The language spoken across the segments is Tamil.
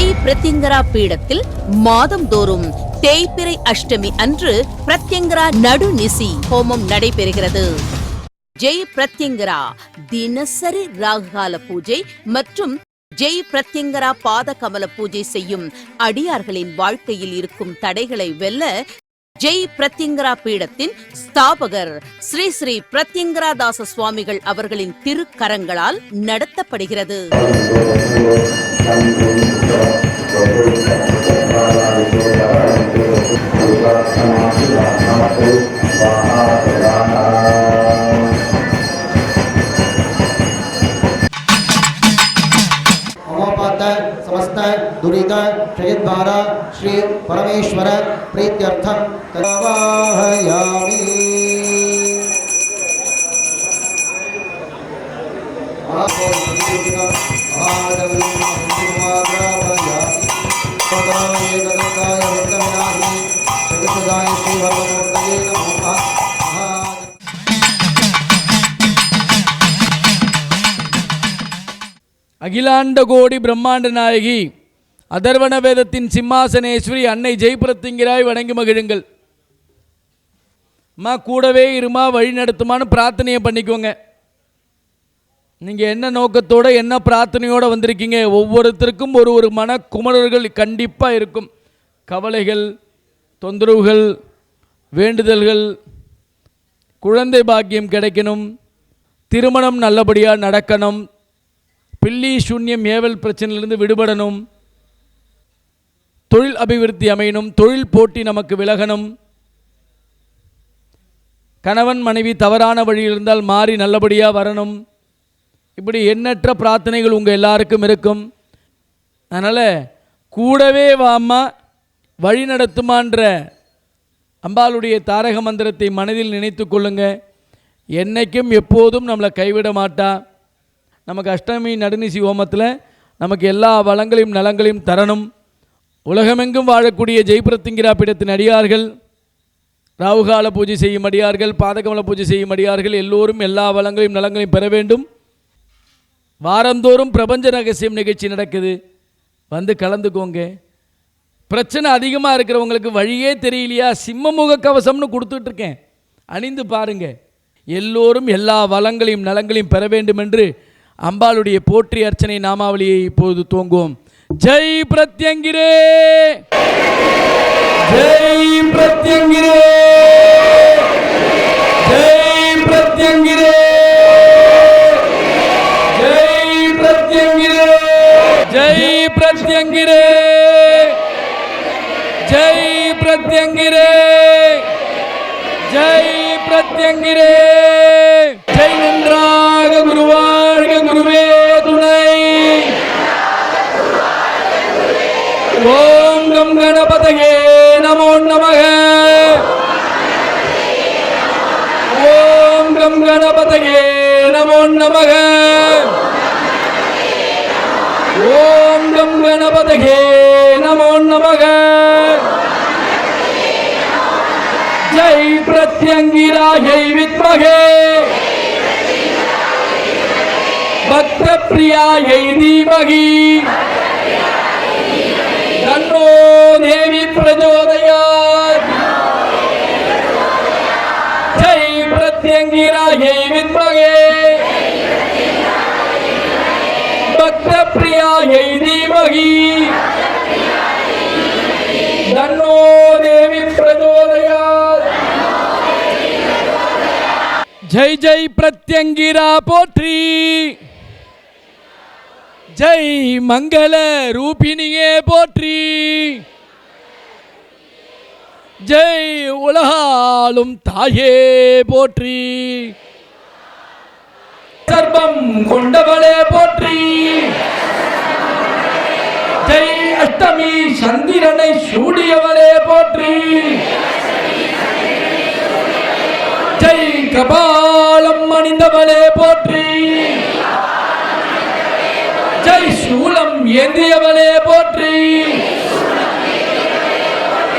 ஜெய் பிரத்யங்கரா பீடத்தில் மாதந்தோறும் தேய்பிறை அஷ்டமி அன்று பிரத்யங்கரா நடுநிசி ஹோமம் நடைபெறுகிறது. ஜெய் பிரத்யங்கரா தினசரி ராகுகால பூஜை மற்றும் ஜெய் பிரத்யங்கரா பாத கமல பூஜை செய்யும் அடியார்களின் வாழ்க்கையில் இருக்கும் தடைகளை வெல்ல ஜெய் பிரத்யங்கரா பீடத்தின் ஸ்தாபகர் ஸ்ரீ ஸ்ரீ பிரத்யங்கராதாச சுவாமிகள் அவர்களின் திருக்கரங்களால் நடத்தப்படுகிறது. समस्त दुरित क्षयद्वारा श्री परमेश्वर प्रीत्यर्थं तवाहयामि। அகிலாண்ட கோடி பிரம்மாண்ட நாயகி அதர்வண வேதத்தின் சிம்மாசனேஸ்வரி அன்னை ஜெய் பிரத்யங்கிராய் வணங்கி மகிழுங்கள். அம்மா கூடவே இருமா, வழி நடத்துமான்னு பிரார்த்தனையை பண்ணிக்கோங்க. நீங்கள் என்ன நோக்கத்தோடு என்ன பிரார்த்தனையோடு வந்திருக்கீங்க? ஒவ்வொருத்தருக்கும் ஒரு மன குமரர்கள் கண்டிப்பாக இருக்கும். கவலைகள், தொந்தரவுகள், வேண்டுதல்கள், குழந்தை பாக்கியம் கிடைக்கணும், திருமணம் நல்லபடியாக நடக்கணும், பில்லி சூன்யம் ஏவல் பிரச்சனையிலிருந்து விடுபடணும், தொழில் அபிவிருத்தி அமையணும், தொழில் போட்டி நமக்கு விலகணும், கணவன் மனைவி தவறான வழியில் இருந்தால் மாறி நல்லபடியாக வரணும். இப்படி எண்ணற்ற பிரார்த்தனைகள் உங்கள் எல்லாருக்கும் இருக்கும். அதனால் கூடவே வாம்மா வழி நடத்துமான்ற அம்பாளுடைய தாரக மந்திரத்தை மனதில் நினைத்து கொள்ளுங்க. என்றைக்கும் எப்போதும் நம்மளை கைவிட மாட்டா. நமக்கு அஷ்டமி நடுநிசி ஹோமத்தில் நமக்கு எல்லா வளங்களையும் நலங்களையும் தரணும். உலகமெங்கும் வாழக்கூடிய ஜெய் பிரத்யங்கிரா பீடத்தின் அடியார்கள், ராகுகால பூஜை செய்யும் அடியார்கள், பாதகமல பூஜை செய்யும் அடியார்கள் எல்லோரும் எல்லா வளங்களையும் நலங்களையும் பெற வேண்டும். வாரந்தோறும் பிரபஞ்ச ரகசியம் நிகழ்ச்சி நடக்குது, வந்து கலந்துக்கோங்க. பிரச்சனை அதிகமாக இருக்கிறவங்களுக்கு வழியே தெரியலையா, சிம்மமுக கவசம்னு கொடுத்துட்ருக்கேன், அணிந்து பாருங்க. எல்லோரும் எல்லா வளங்களையும் நலங்களையும் பெற வேண்டும் என்று அம்பாளுடைய போற்றி அர்ச்சனை நாமாவளியை இப்போது துவங்குவோம். ஜெய் பிரத்யங்கிரே, ஜெய் பிரத்யங்கிரே, ஜெய் பிரத்யங்கிரே, ஜெய் பிரத்யங்கிரே, ஜெய் பிரத்யங்கிரே, ஜெய் பிரத்யங்கிரே, ஜெய் பிரத்யங்கிரே. ஜெய் நன்றாக குருவாழ்க, குருவே துணை. ஓம் கம் கணபதயே நமோ நமக. ஓம் கம் கணபதயே நமோ நமக. ஓம் கம் கணபதயே நமோ நமக. ஜெய் பிரத்யங்கிராயை வித்மகே பக்த பிரியாயை தீமகி தன்னோ தேவி பிரச்சோதயாத். ஜெய் பிரத்யங்கிராயை வித்மகே பக்த பிரியாயை தீமகி தன்னோ தேவி பிரச்சோதயாத். ஜெய் ஜெய் பிரத்யங்கிரா போற்றி. ஜெய் மங்கள ரூபிணியே போற்றி. ஜெய் உலகாலும் தாயே போற்றி. சர்வம் கொண்டவளே போற்றி. ஜெய் அஷ்டமி சந்திரனை சூடியவளே போற்றி. ஜெய் கபாலம் அணிந்தவளே போற்றி. ஜெய் சூலம் ஏந்தியவளே போற்றி.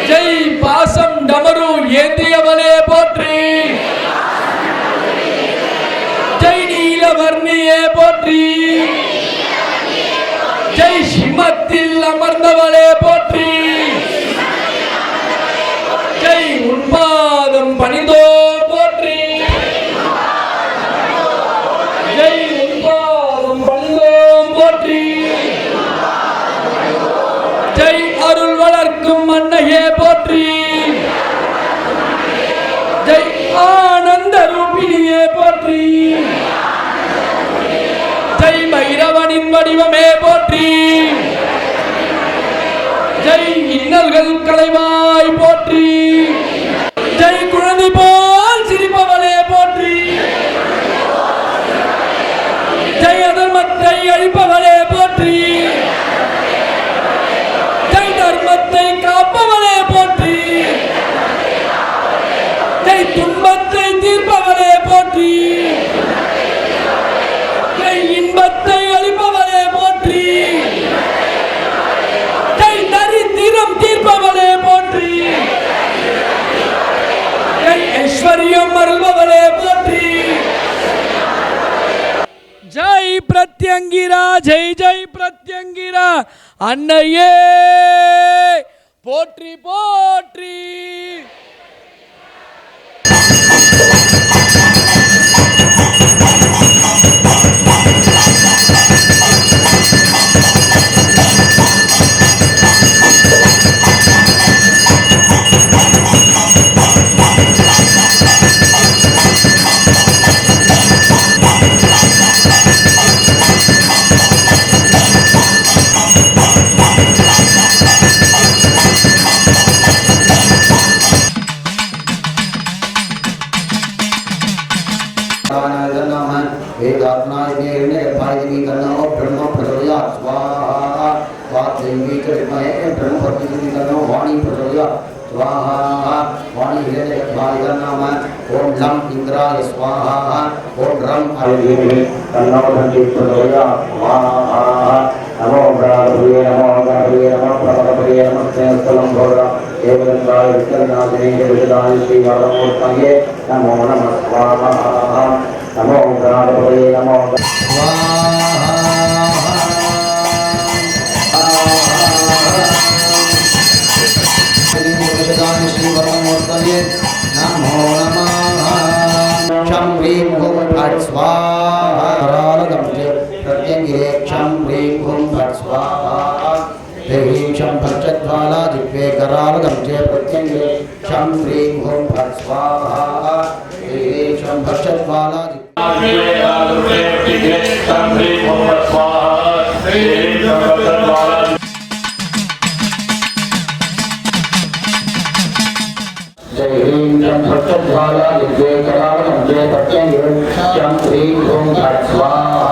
ஜெய் பாசம் டமரு ஏந்தியவளே போற்றி. ஜெய் நீலவர்ணியே போற்றி. ஜெய் சிமத்தில் அமர்ந்த கொடுக்கும் அன்னையே போற்றி, ஜெய் ஆனந்த ரூபிணியே போற்றி, ஜெய் பைரவனின் வடிவமே போற்றி, ஜெய் இன்னல்கள் களைவாய் போற்றி, ஜெய் குழந்தை போல் சிரிப்பவளே போற்றி, ஜெய் அதர்மத்தை அழிப்பவளே போற்றி, ஜெய் தர்மத்தை காப்பவளே போற்றி, ஜெய் துன்பத்தை தீர்ப்பவளே போற்றி, ஜெய் இன்பத்தை அளிப்பவளே போற்றி, ஜெய் தரித்திரம் தீர்ப்பவளே போற்றி, ஜெய் ஐஸ்வர்யம் அருள்பவளே போற்றி, ஜெய் பிரத்யங்கிரா, ஜெய் ஜெய் பிரத்யங்கிரா அன்னையே போற்றி போற்றி. वाणी प्रचोदयात् स्वाहा वाणी हिरण्यगर्भाय ओम लं इंद्राय स्वाहा ओम रं अग्निः तन्नो धन्ति प्रचोदयात् स्वाहा नमो ब्रह्मणे नमो गणपतये नमो प्रभवये नमः स्थलं भोगा देवदत्ताय विष्णुनाथने विष्णुदाय श्री वरमूर्तये नमो नमः स्वाहा नमो ब्रह्मणे नमो स्वाहा श्री वरमूर्तये नमो नमः क्षं ह्रीं हुं फट् स्वाहा करालगम्ये प्रत्यङ्गिरे क्षं ह्रीं हुं फट् स्वाहा ह्रीं क्षं भक्षज्वाला जिह्वे करालगम्ये प्रत्यङ्गिरे क्षं ह्रीं हुं फट् स्वाहा ह्रीं क्षं भक्षज्वाला जय ह्रीं क्षं भक्षज्वाला जिह्वे करालगम्ये प्रत्यङ्गिरे क्षं ह्रीं हुं फट् स्वाहा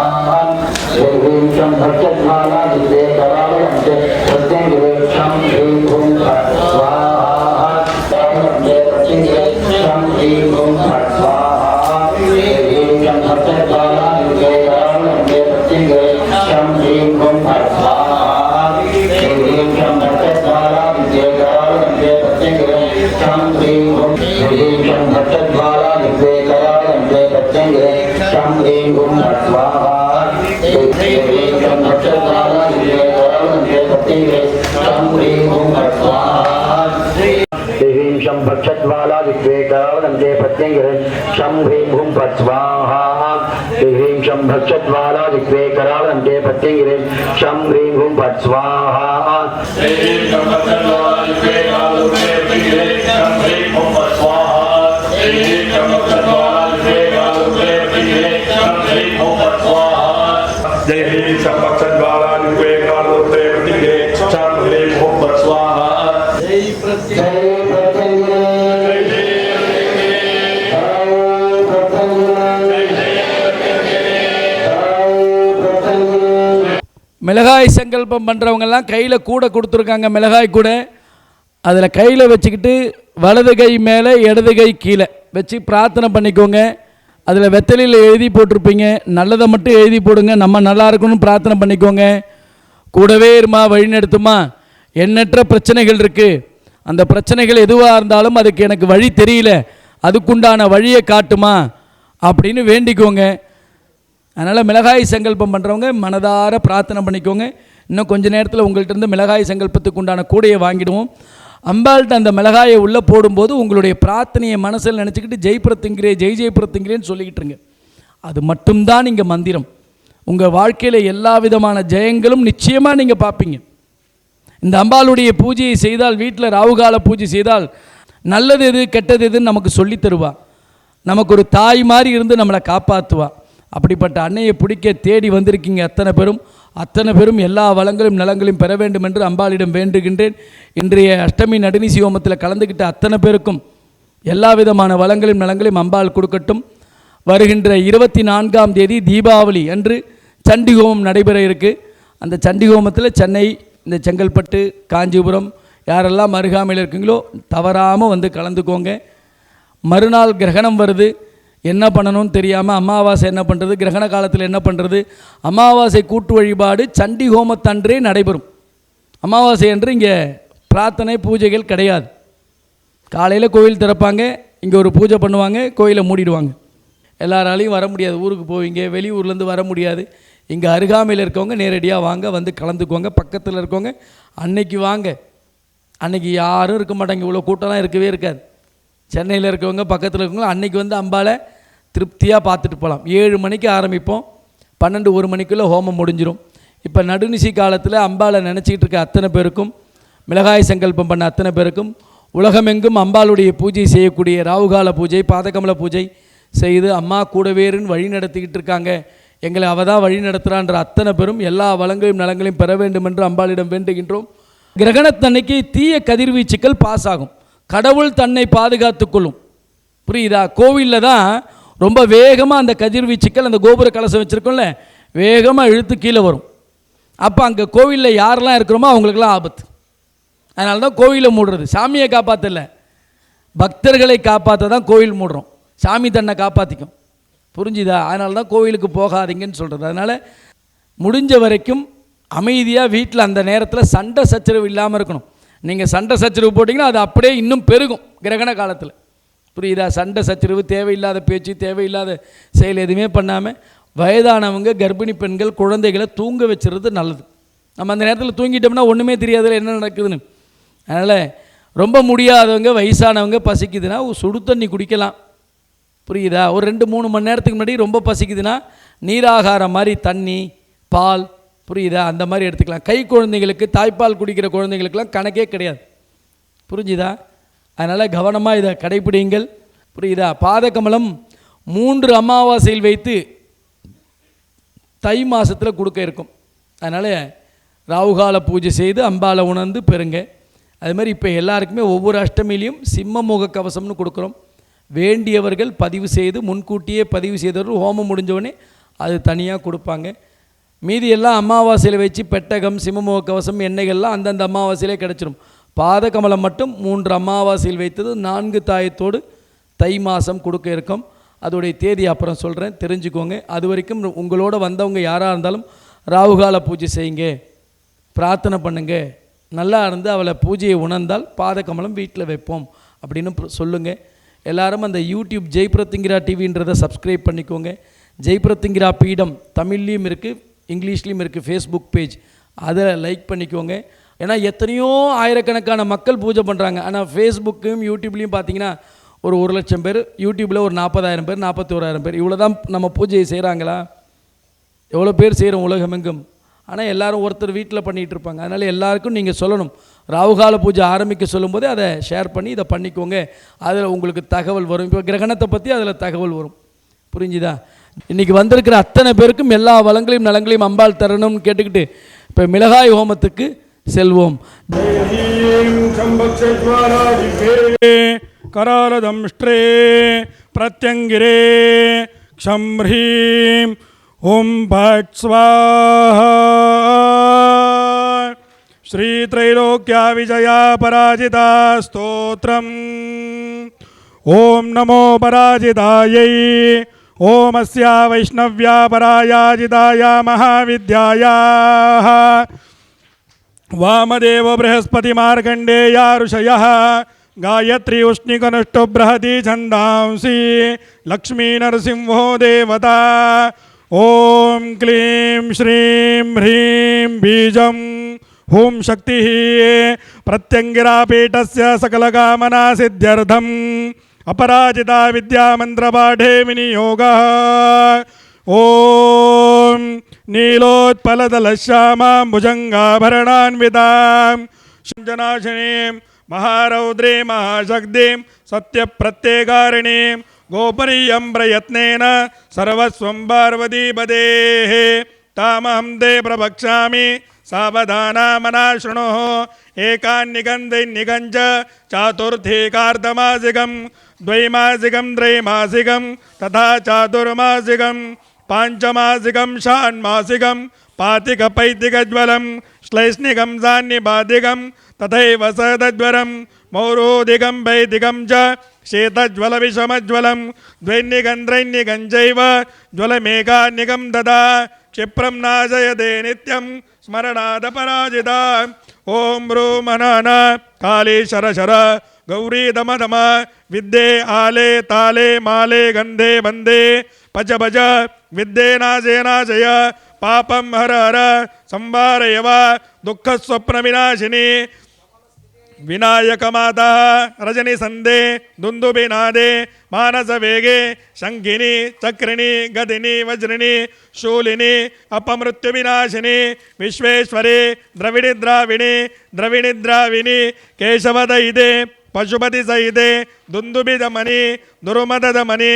जय ह्रीं क्षं भक्षज्वाला जिह्वे करालगम्ये प्रत्यङ्गिरे क्षं ह्रीं हुं फट् स्वाहा क्षं ह्रीं हुं फट् स्वाहा जय ह्रीं क्षं भक्षज्वाला जिह्वे करालगम्ये प्रत्यङ्गिरे क्षं ह्रीं हुं फट् स्वाहा जय ह्रीं क्षं भक्षज्वाला जिह्वे करालगम्ये प्रत्यङ्गिरे क्षं ह्रीं हुं भक्षज्वाला जिह्वे करालगम्ये प्रत्यङ्गिरे क्षं ह्रीं हुं फट् स्वाहा जय ह्रीं क्षं भक्षज्वाला जिह्वे करालगम्ये प्रत्यङ्गिरे क्षं ह्रीं हुं फट् स्वाहा ह्रीं क्षं भक्षज्वाला जिह्वे करालगम्ये प्रत्यङ्गिरे क्षं ह्रीं हुं फट् स्वाहा ह्रीं क्षं भक्षज्वाला जिह्वे करालगम्ये प्रत्यङ्गिरे क्षं ह्रीं हुं फट् स्वाहा ह्रीं क्षं भक्षज्वाला जिह्वे करालगम्ये प्रत्यङ्गिरे क्षं ह्रीं हुं फट् स्वाहा ह्रीं क्षं भक्षज्वाला जिह्वे करालगम्ये प्रत्यङ्गिरे क्षं ह्रीं हुं फट् स्वाहा जय ह्रीं क्षं भक्षज्वाला जिह्वे करालगम्ये प्रत्यङ्गिरे क्षं ह्रीं हुं फट् स्वाहा जय प्रत्यङ्गिरे மிளகாய் சங்கல்பம் பண்ணுறவங்கெல்லாம் கையில் கூட கொடுத்துருக்காங்க. மிளகாய் கூட அதில் கையில் வச்சுக்கிட்டு வலது கை மேலே இடது கை கீழே வச்சு பிரார்த்தனை பண்ணிக்கோங்க. அதில் வெத்தலையில் எழுதி போட்டிருப்பீங்க, நல்லதை மட்டும் எழுதி போடுங்க. நம்ம நல்லா இருக்கணும்னு பிரார்த்தனை பண்ணிக்கோங்க. கூடவே இருமா, வழிநடத்துமா. எண்ணற்ற பிரச்சனைகள் இருக்குது, அந்த பிரச்சனைகள் எதுவாக இருந்தாலும் அதுக்கு எனக்கு வழி தெரியல, அதுக்குண்டான வழியை காட்டுமா அப்படின்னு வேண்டிக்கோங்க. அதனால் மிளகாய் சங்கல்பம் பண்ணுறவங்க மனதார பிரார்த்தனை பண்ணிக்கோங்க. இன்னும் கொஞ்ச நேரத்தில் உங்கள்கிட்ட இருந்து மிளகாய் சங்கல்பத்துக்கு உண்டான கூடையை வாங்கிடுவோம். அம்பாள்கிட்ட அந்த மிளகாயை உள்ளே போடும்போது உங்களுடைய பிரார்த்தனையை மனசில் நினச்சிக்கிட்டு ஜெய்புரத்துங்கிறே ஜெய்புரத்துங்கிறேன்னு சொல்லிக்கிட்டுருங்க. அது மட்டும்தான் இங்கே மந்திரம். உங்கள் வாழ்க்கையில் எல்லா விதமான ஜெயங்களும் நிச்சயமாக நீங்கள் பார்ப்பீங்க. இந்த அம்பாளுடைய பூஜையை செய்தால், வீட்டில் ராவுகால பூஜை செய்தால் நல்லது எது கெட்டது எதுன்னு நமக்கு சொல்லித் தருவா. நமக்கு ஒரு தாய் மாதிரி இருந்து நம்மளை காப்பாற்றுவா. அப்படிப்பட்ட அன்னையை பிடிக்க தேடி வந்திருக்கீங்க அத்தனை பேரும் எல்லா வளங்களும் நலங்களையும் பெற வேண்டும் என்று அம்பாளிடம் வேண்டுகின்றேன். இன்றைய அஷ்டமி நடுநிசி ஹோமத்தில் கலந்துக்கிட்ட அத்தனை பேருக்கும் எல்லா விதமான வளங்களையும் நலங்களையும் அம்பாள் கொடுக்கட்டும். வருகின்ற 24ஆம் தேதி தீபாவளி அன்று சண்டி ஹோமம் நடைபெற இருக்குது. அந்த சண்டி ஹோமத்தில் சென்னை, இந்த செங்கல்பட்டு, காஞ்சிபுரம் யாரெல்லாம் அருகாமையில் இருக்கீங்களோ தவறாமல் வந்து கலந்துக்கோங்க. மறுநாள் கிரகணம் வருது, என்ன பண்ணணும்னு தெரியாமல் அமாவாசை என்ன பண்ணுறது, கிரகண காலத்தில் என்ன பண்ணுறது, அமாவாசை கூட்டு வழிபாடு சண்டி ஹோமத்தன்றே நடைபெறும். அமாவாசை அன்று இங்கே பிரார்த்தனை பூஜைகள் கிடையாது. காலையில் கோவில் திறப்பாங்க, இங்கே ஒரு பூஜை பண்ணுவாங்க, கோயிலை மூடிடுவாங்க. எல்லாராலையும் வர முடியாது, ஊருக்கு போவீங்க, வெளியூர்லேருந்து வர முடியாது. இங்கே அருகாமையில் இருக்கவங்க நேரடியாக வாங்க, வந்து கலந்துக்குவாங்க. பக்கத்தில் இருக்கவங்க அன்னைக்கு வாங்க. அன்னைக்கு யாரும் இருக்க மாட்டாங்க, இவ்வளோ கூட்டம்லாம் இருக்கவே இருக்காது. சென்னையில் இருக்கவங்க, பக்கத்தில் இருக்கவங்க அன்னைக்கு வந்து அம்பாளை திருப்தியாக பார்த்துட்டு போகலாம். 7 மணிக்கு ஆரம்பிப்போம், 12-1 மணிக்குள்ளே ஹோமம் முடிஞ்சிடும். இப்போ நடுநிசி காலத்தில் அம்பாளை நினச்சிக்கிட்டு இருக்க அத்தனை பேருக்கும், மிளகாய் சங்கல்பம் பண்ண அத்தனை பேருக்கும், உலகமெங்கும் அம்பாளுடைய பூஜை செய்யக்கூடிய ராவுகால பூஜை, பாதகமல பூஜை செய்து அம்மா கூடவேறுன்னு வழி நடத்திக்கிட்டு இருக்காங்க, எங்களை அவள் தான் வழி நடத்துகிறான்ற அத்தனை பேரும் எல்லா வளங்களையும் நலங்களையும் பெற வேண்டும் என்று அம்பாளிடம் வேண்டுகின்றோம். கிரகணத்தன்னைக்கு தீய கதிர்வீச்சுக்கள் பாஸ் ஆகும், கடவுள் தன்னை பாதுகாத்து கொள்ளும். புரியுதா? கோவிலில் தான் ரொம்ப வேகமாக அந்த கதிர்வீச்சுக்கள், அந்த கோபுர கலசம் வச்சுருக்கோம்ல, வேகமாக இழுத்து கீழே வரும். அப்போ அங்கே கோவிலில் யாரெல்லாம் இருக்கிறோமோ அவங்களுக்கெல்லாம் ஆபத்து. அதனால தான் கோவிலை மூடுறது. சாமியை காப்பாற்றல, பக்தர்களை காப்பாற்ற தான் கோவில் மூடுறோம். சாமி தன்னை காப்பாற்றிக்கும். புரிஞ்சுதா? அதனால தான் கோவிலுக்கு போகாதீங்கன்னு சொல்கிறது. அதனால் முடிஞ்ச வரைக்கும் அமைதியாக வீட்டில் அந்த நேரத்தில் சண்டை சச்சரவு இல்லாமல் இருக்கணும். நீங்கள் சண்டை சச்சரவு போட்டிங்கன்னா அது அப்படியே இன்னும் பெருகும் கிரகண காலத்தில். புரியுதா? சண்டை சச்சரவு, தேவையில்லாத பேச்சு, தேவையில்லாத செயல் எதுவுமே பண்ணாமல் வயதானவங்க, கர்ப்பிணி பெண்கள், குழந்தைகளை தூங்க வச்சுறது நல்லது. நம்ம அந்த நேரத்தில் தூங்கிட்டோம்னா ஒன்றுமே தெரியாதுல என்ன நடக்குதுன்னு. அதனால் ரொம்ப முடியாதவங்க, வயசானவங்க, பசிக்குதுன்னா சுடு தண்ணி குடிக்கலாம். புரியுதா? ஒரு 2-3 மணி நேரத்துக்கு முன்னாடி ரொம்ப பசிக்குதுன்னா நீராகாரம் மாதிரி தண்ணி, பால், புரியுதா, அந்த மாதிரி எடுத்துக்கலாம். கை குழந்தைங்களுக்கு, தாய்ப்பால் குடிக்கிற குழந்தைங்களுக்கெல்லாம் கணக்கே கிடையாது. புரிஞ்சுதா? அதனால் கவனமாக இதை கடைப்பிடிங்கள். புரியுதா? பாதகமலம் 3 அமாவாசையில் வைத்து தை மாதத்தில் கொடுக்க இருக்கும். அதனால் ராவுகால பூஜை செய்து அம்பாலை உணர்ந்து பெறுங்க. அது மாதிரி இப்போ எல்லாருக்குமே ஒவ்வொரு அஷ்டமிலையும் சிம்ம முக கவசம்னு கொடுக்குறோம். வேண்டியவர்கள் பதிவு செய்து, முன்கூட்டியே பதிவு செய்தவர்கள் ஹோமம் முடிஞ்சவொடனே அது தனியாக கொடுப்பாங்க. மீதி எல்லாம் அமாவாசையில் வச்சு பெட்டகம், சிம்மமுக கவசம், எண்ணெய்கள்லாம் அந்தந்த அமாவாசையிலே கிடச்சிரும். பாதகமலம் மட்டும் 3 அமாவாசையில் வைத்தது 4 தாயத்தோடு தை மாதம் கொடுக்க இருக்கும். அதோடைய தேதி அப்புறம் சொல்கிறேன், தெரிஞ்சுக்கோங்க. அது வரைக்கும் உங்களோட வந்தவங்க யாராக இருந்தாலும் ராவுகால பூஜை செய்யுங்க, பிரார்த்தனை பண்ணுங்க. நல்லா இருந்து அவளை பூஜையை உணர்ந்தால் பாதகமலம் வீட்டில் வைப்போம் அப்படின்னு சொல்லுங்கள். எல்லாரும் அந்த யூடியூப் ஜெய் பிரத்திங்கிரா டிவின்றதை சப்ஸ்கிரைப் பண்ணிக்கோங்க. ஜெய் பிரத்திங்கிரா பீடம் தமிழ்லேயும் இருக்குது, இங்கிலீஷ்லேயும் இருக்குது ஃபேஸ்புக் பேஜ், அதை லைக் பண்ணிக்கோங்க. ஏன்னா எத்தனையோ ஆயிரக்கணக்கான மக்கள் பூஜை பண்ணுறாங்க. ஆனால் ஃபேஸ்புக்கையும் யூடியூப்லேயும் பார்த்தீங்கன்னா ஒரு 1 லட்சம் பேர், யூடியூப்பில் ஒரு 40,000 பேர், 41,000 பேர், இவ்வளோ தான் நம்ம பூஜையை செய்கிறாங்களா? எவ்வளோ பேர் செய்கிறோம் உலகமெங்கும்? ஆனால் எல்லோரும் ஒருத்தர் வீட்டில் பண்ணிகிட்டு இருப்பாங்க. அதனால் எல்லாருக்கும் நீங்கள் சொல்லணும், ராவுகால பூஜை ஆரம்பிக்க சொல்லும்போதே அதை ஷேர் பண்ணி இதை பண்ணிக்கோங்க. அதில் உங்களுக்கு தகவல் வரும். இப்போ கிரகணத்தை பற்றி அதில் தகவல் வரும். புரிஞ்சுதா? இன்றைக்கி வந்திருக்கிற அத்தனை பேருக்கும் எல்லா வளங்களையும் நலங்களையும் அம்பாள் தரணும்னு கேட்டுக்கிட்டு இப்போ மிளகாய் ஹோமத்துக்கு செல்வோம். கராலதம்ஷ்ட்ரே பிரத்யங்கிரே க்ஷம்ஹ்ரீம் ஓம் பட் ஸ்வாஹா. ஸ்ரீ த்ரைலோக்யா விஜயா பராஜிதா ஸ்தோத்ரம். ஓம் நமோ பராஜிதாயை. ஓம் அஸ்யா வைஷ்ணவ்யா பராயாஜிதாயா மகாவித்யாயாः वामदेव बृहस्पति मार्कंडेया ऋषयः गायत्री उष्णिकनुष्टु बृहति छंदांसि लक्ष्मी नरसिंहो देवता. ओम क्लीं श्रीं ह्रीं बीजं हूं शक्ति प्रत्यंगिरापीठस्य सकलकामना सिद्ध्यर्थम् अपराजिता विद्या मंत्रपाठे विनियोगः. ओम नीलोत्पलदलश्यामां भुजङ्गाभरणान्वितां शञ्जनाशिनीं महारौद्रीं महाशक्तिं सत्यप्रत्येकारिणीं गोपनीयं प्रयत्नेन सर्वस्वं पार्वतीपदेः तामहं ते प्रवक्ष्यामि सावधाना शृणुः एकान्निगन्धैन्निगञ्च चातुर्थीकार्धमासिकं द्वैमासिकं त्रैमासिकं तथा चातुर्मासिकं पाञ्चमासिकं षाण्मासिकं पातिकपैतिकज्वलं श्लैष्णिकं सान्निपातिकं तथैव सतज्वरं मौरोधिकं वैदिकं च शीतज्वलविषमज्वलं द्वैन्निकं त्रैन्निकं चैव ज्वलमेकान्निकं तथा क्षिप्रं नाशयते नित्यं स्मरणादपराजिता ॐ ह्रूमनन काली शरशर गौरी दम दम विद्ये आले ताले माले गन्धे वन्दे पच भज विद्ये नाशे नाशय पापं हर हर संवारय वा दुःखस्वप्नविनाशिनी विनायकमाता रजनी संदे दुन्दुभिनादे मानसवेगे शङ्खिनी चक्रिणी गदिनी वज्रिणी शूलिनी अपमृत्युविनाशिनी विश्वेश्वरी द्रविणी द्राविणी केशवदयिते पशुपति सहिते दुन्दुभिदमनी दुर्मददमनी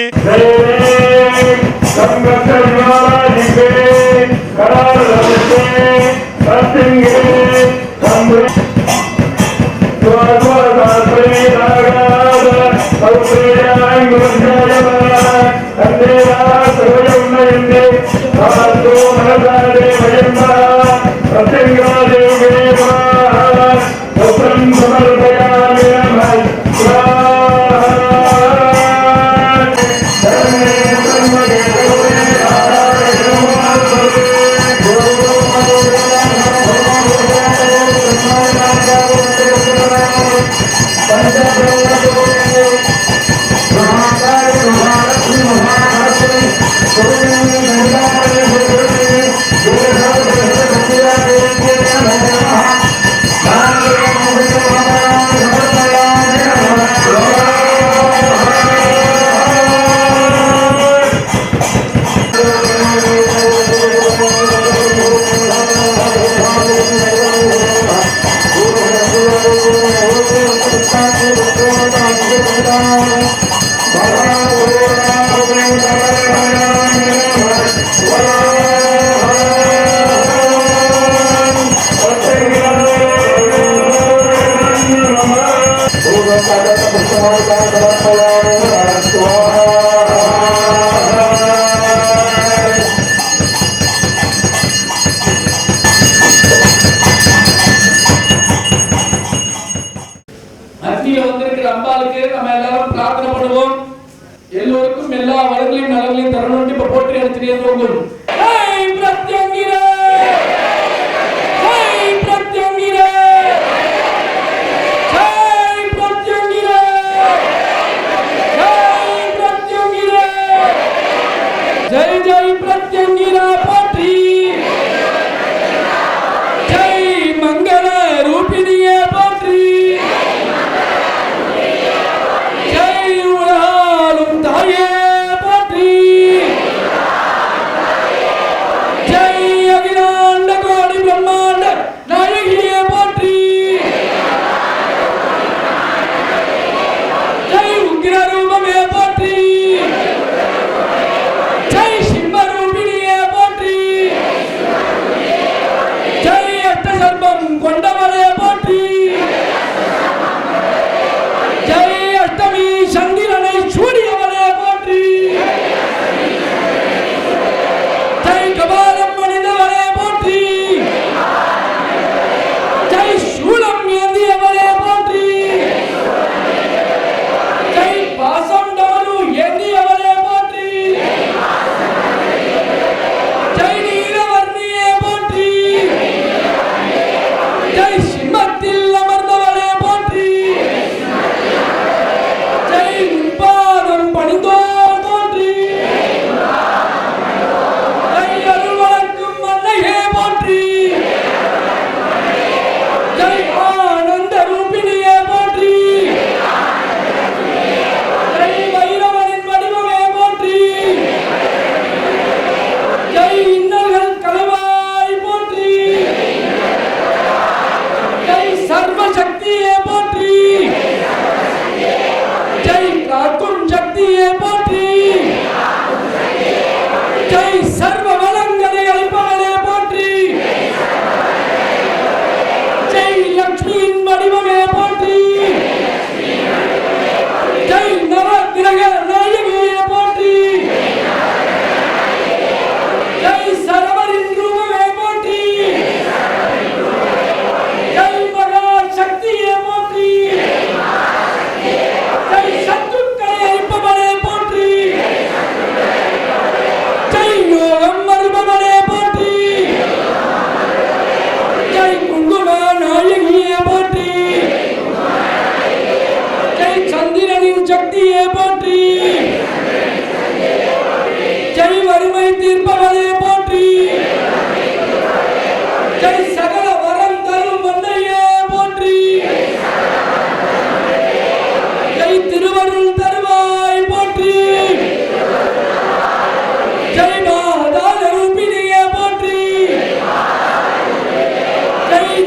எல்லோருக்கும் எல்லா வளங்களையும் நலங்களையும் தரணும். இப்ப போற்றி அழைச்சிட்டு जय जय प्रत्यंगिरा पोट्री जय मंगल रूपिणिये पोट्री जय उड़ालुम ताये पोट्री जय अखिलांड कोटि ब्रह्मांड नायकिये पोट्री जय उग्र रूपमे पोट्री கொண்டவரே போற்றி ஜெய் அஷ்டமி சந்திரனை சூடியவரே போற்றி ஜெய் கபாலம் மனிதவரே போற்றி ஜெய் சூலம் ஏந்தியவரே போற்றி ஜெய் பாசம் டமரு ஏந்தியவரே போற்றி ஜெய் நீலவர்ணியே போற்றி जय सिंहத்தில் அமர்ந்தவரே போற்றி ஜெய் பாதம் பணிந்தோர் போற்றி ஜெய் அருள்வளர்க்கும் அன்னையே போற்றி ஜெய் ஆனந்த ரூபிணியே போற்றி ஜெய் வைரவனின் வடிவமே போற்றி ஜெய் இன்னல்கள் கலவ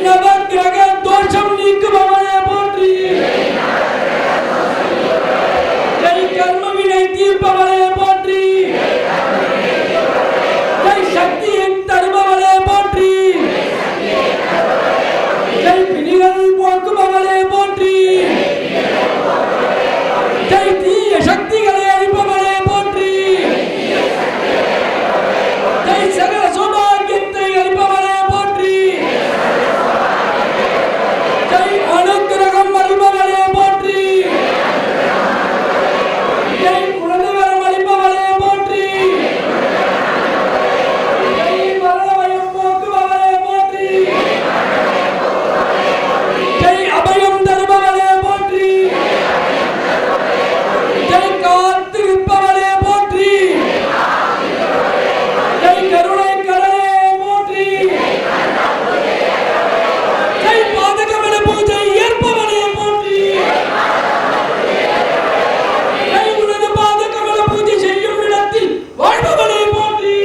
நவக்கிரக தோஷம் நீக்குபவளே போற்றி. ஜெய் கர்மவினை தீர்ப்பவளே போற்றி. ஜெய் சக்தியின் தருபவளே போற்றி. ஜெய் பிணிகள் போக்குபவளே போற்றி. ஜெய் தீய சக்திகளை அழிப்பவளே போற்றி. ஜெய் சகல சௌபாகியத்தை அளிப்பவளே போற்றி. ஜெய் அனுக்கிரகம் அளிப்பவளே போற்றி. ஜெய் குலதெய்வம் அளிப்பவளே போற்றி. ஜெய் மரணபயம் போக்குபவளே போற்றி. ஜெய் அபயம் தருபவளே போற்றி. ஜெய் காத்து விற்பவளே போற்றி. ஜெய் கருணை கடலே போற்றி. ஜெய் பாதகமல பூஜை ஏற்பவளே போற்றி. ஜெய் உனது பாதகமல பூஜை செய்யும் இடத்தில் வாழ்பவளே போற்றி.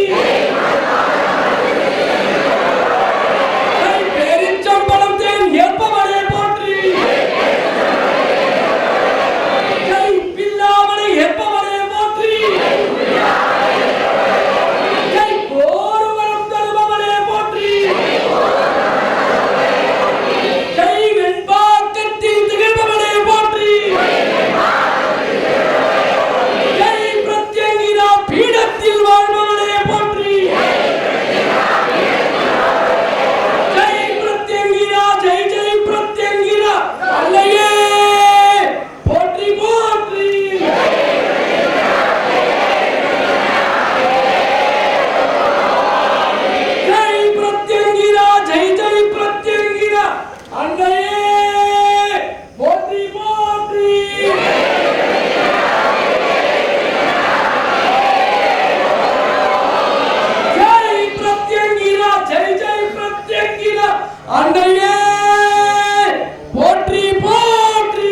ஜெய் பேரிச்சம்பழம் தேன் ஏற்பவளே போற்றி. ஜெய் பில்லாவளை ஏற்பவளே போற்றி. ஜெய் கோருவரம் தருபவளே போற்றி. ஜெய் வெண்பாக்கத்தில் திகழ்பவளே போற்றி. ஜெய் பிரத்யங்கிரா பீடத்தில் வாழ்பவளே போற்றி. ஜெய் பிரத்யங்கிரா ஜெய் ஜெய் பிரத்யங்கிரா அல்லையே போற்றி போற்றி. ஜெய் பிரத்யங்கிரா ஜெய் ஜெய் பிரத்யங்கிரா அன்னையே போற்றி போற்றி. ஜெய் பிரத்யங்கிரா ஜெய் ஜெய் பிரத்யங்கிரா அன்னையே போற்றி போற்றி.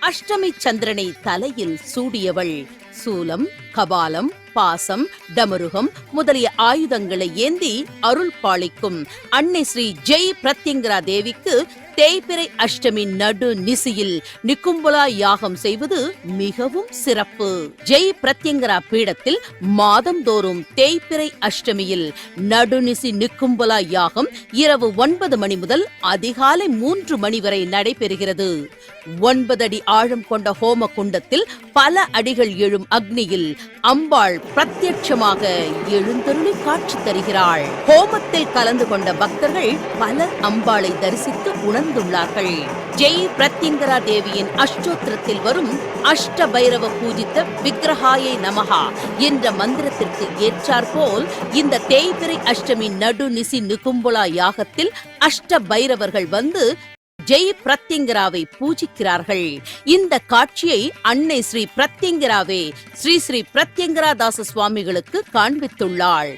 அஷ்டமி சந்திரனை தலையில் சூடியவள். சூலம், கபாலம், பாசம், டமருகம் முதலிய ஆயுதங்களை ஏந்தி அருள் பாலிக்கும் அன்னை ஸ்ரீ ஜெய் பிரத்யங்கரா தேவிக்கு தேய்பிறை அஷ்டமி நடு நிசியில் நிக்கும்பலா யாகம் செய்வது மிகவும் சிறப்பு. ஜெய் பிரத்யங்கரா பீடத்தில் மாதந்தோறும் தேய்பிறை அஷ்டமியில் நடுநிசி நிக்கும்பலா யாகம் இரவு 9 மணி முதல் அதிகாலை 3 மணி வரை நடைபெறுகிறது. 9 அடி ஆழம் கொண்ட ஹோம குண்டத்தில் பல அடிகள் எழும் அக்னியில் அம்பாள் பிரத்யட்சமாக எழுந்தருளி காட்சி தருகிறாள். ஹோமத்தில் கலந்து கொண்ட பக்தர்கள் பலர் அம்பாளை தரிசித்து உணர்ந்துள்ளார்கள். ஜெய் பிரத்யங்கரா தேவியின் அஷ்டோத்திரத்தில் வரும் அஷ்ட பைரவ பூஜித்த விக்கிரகாயை நமஹா என்ற மந்திரத்திற்கு ஏற்றாற்போல் இந்த தேய்பிறை அஷ்டமி நடு நிசி நிகும்பலா யாகத்தில் அஷ்ட பைரவர்கள் வந்து ஜெய் பிரத்யங்கராவை பூஜிக்கிறார்கள். இந்த காட்சியை அன்னை ஸ்ரீ பிரத்யங்கராவே ஸ்ரீ ஸ்ரீ பிரத்யங்கரா தாச சுவாமிகளுக்கு காண்பித்துள்ளாள்.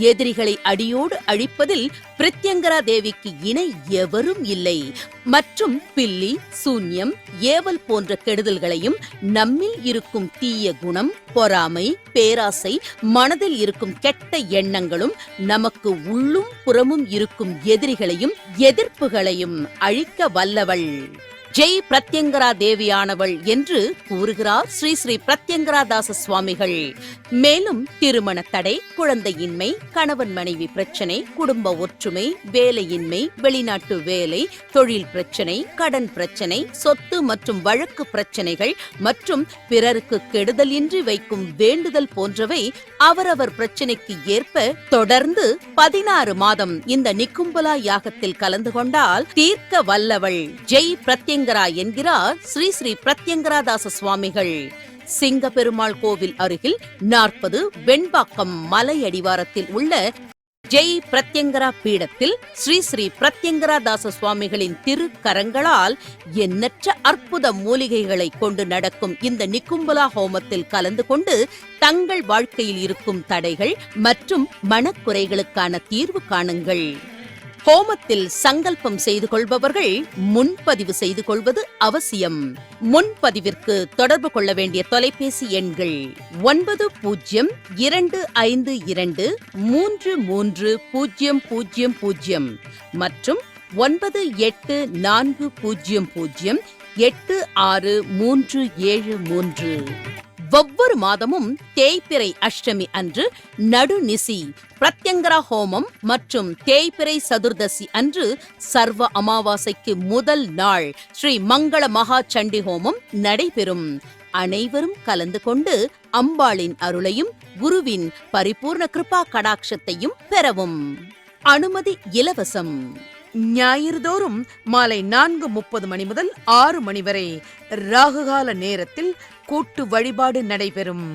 எதிரிகளை அடியோடு அழிப்பதில் பிரத்யங்கரா தேவிக்கு இணை எவரும் இல்லை மற்றும் பில்லி, சூன்யம், ஏவல் போன்ற கெடுதல்களையும் நம்மில் இருக்கும் தீய குணம், பொறாமை, பேராசை, மனதில் இருக்கும் கெட்ட எண்ணங்களும் நமக்கு உள்ளும் புறமும் இருக்கும் எதிரிகளையும் எதிர்ப்புகளையும் அழிக்க வல்லவள் ஜெய் பிரத்யங்கரா தேவியானவள் என்று கூறுகிறார் ஸ்ரீ ஸ்ரீ பிரத்யங்கரா தாச சுவாமிகள். மேலும் திருமண தடை, குழந்தையின்மை, கணவன் மனைவி பிரச்சனை, குடும்ப ஒற்றுமை, வேலையின்மை, வெளிநாட்டு வேலை, தொழில் பிரச்சனை, கடன் பிரச்சனை, சொத்து மற்றும் வழக்கு பிரச்சனைகள் மற்றும் பிறருக்கு கெடுதல் இன்றி வைக்கும் வேண்டுதல் போன்றவை அவரவர் பிரச்சனைக்கு ஏற்ப தொடர்ந்து 16 மாதம் இந்த நிக்கும்பலா யாகத்தில் கலந்து கொண்டால் தீர்க்க வல்லவள் ஜெய் பிரத்யங்கரா என்கிறார் ஸ்ரீ ஸ்ரீ பிரத்யங்கரா தாச சுவாமிகள். சிங்கப்பெருமாள் கோவில் அருகில் 40 வெண்பாக்கம் மலை அடிவாரத்தில் உள்ள ஜெய் பிரத்யங்கரா பீடத்தில் ஸ்ரீ ஸ்ரீ பிரத்யங்கரா தாச சுவாமிகளின் திருக்கரங்களால் எண்ணற்ற அற்புத மூலிகைகளை கொண்டு நடக்கும் இந்த நிக்கும்பலா ஹோமத்தில் கலந்து கொண்டு தங்கள் வாழ்க்கையில் இருக்கும் தடைகள் மற்றும் மனக்குறைகளுக்கான தீர்வு காணுங்கள். ஹோமத்தில் சங்கல்பம் செய்து கொள்பவர்கள் முன்பதிவு செய்து கொள்வது அவசியம். முன்பதிவிற்கு தொடர்பு கொள்ள வேண்டிய தொலைபேசி எண்கள் 9022233000 மற்றும் 9840086373. ஒவ்வொரு மாதமும் தேய்பிறை அஷ்டமி அன்று நடுநிசி பிரத்யங்கரா ஹோமம் மற்றும் தேய்பிறை சதுர்தசி அன்று சர்வ அமாவாசைக்கு முதல் நாள் ஸ்ரீ மங்கள மகா சண்டி ஹோமம் நடைபெறும். அனைவரும் கலந்து கொண்டு அம்பாளின் அருளையும் குருவின் பரிபூர்ண கிருபா கடாட்சத்தையும் பெறவும். அனுமதி இலவசம். ஞாயிறுதோறும் மாலை 4:30 மணி முதல் 6 மணி வரை ராகுகால நேரத்தில் கூட்டு வழிபாடு நடைபெறும்.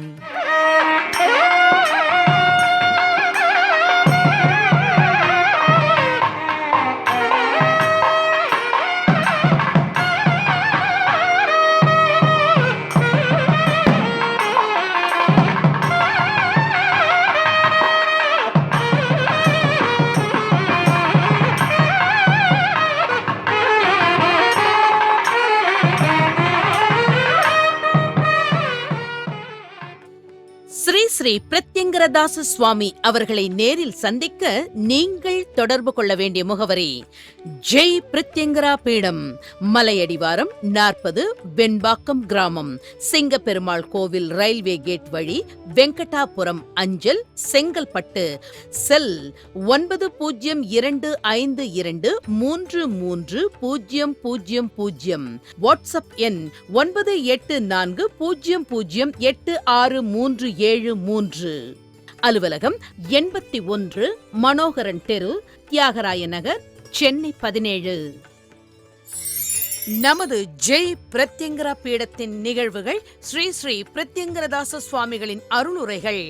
ஸ்ரீ ஸ்ரீ பிரத்யங்கரதாச சுவாமி அவர்களை நேரில் சந்திக்க நீங்கள் தொடர்பு கொள்ள வேண்டிய முகவரி ஜெய் பிரத்யங்கரா பீடம், மலையடிவாரம் 40, வெண்பாக்கம் கிராமம், சிங்கப்பெருமாள் கோவில் ரயில்வே கேட் வழி, வெங்கடாபுரம் அஞ்சல், செங்கல்பட்டு. செல் 9052233000. வாட்ஸ்அப் எண் 9840086373. அலுவலகம் 81 மனோகரன் தெரு, தியாகராய நகர், சென்னை 17. நமது ஜெய் பிரத்யங்கரா பீடத்தின் நிகழ்வுகள், ஸ்ரீ ஸ்ரீ பிரத்யங்கரதாச சுவாமிகளின் அருளுரைகள்,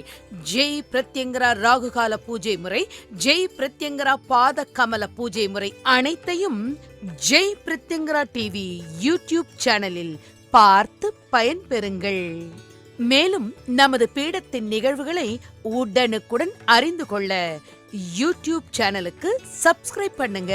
ஜெய் பிரத்யங்கரா ராகுகால பூஜை முறை, ஜெய் பிரத்யங்கரா பாத கமல பூஜை முறை அனைத்தையும் ஜெய் பிரத்யங்கரா டிவி யூடியூப் சேனலில் பார்த்து பயன்பெறுங்கள். மேலும் நமது பீடத்தின் நிகழ்வுகளை உடனுக்குடன் அறிந்து கொள்ள யூடியூப் சேனலுக்கு சப்ஸ்கிரைப் பண்ணுங்க.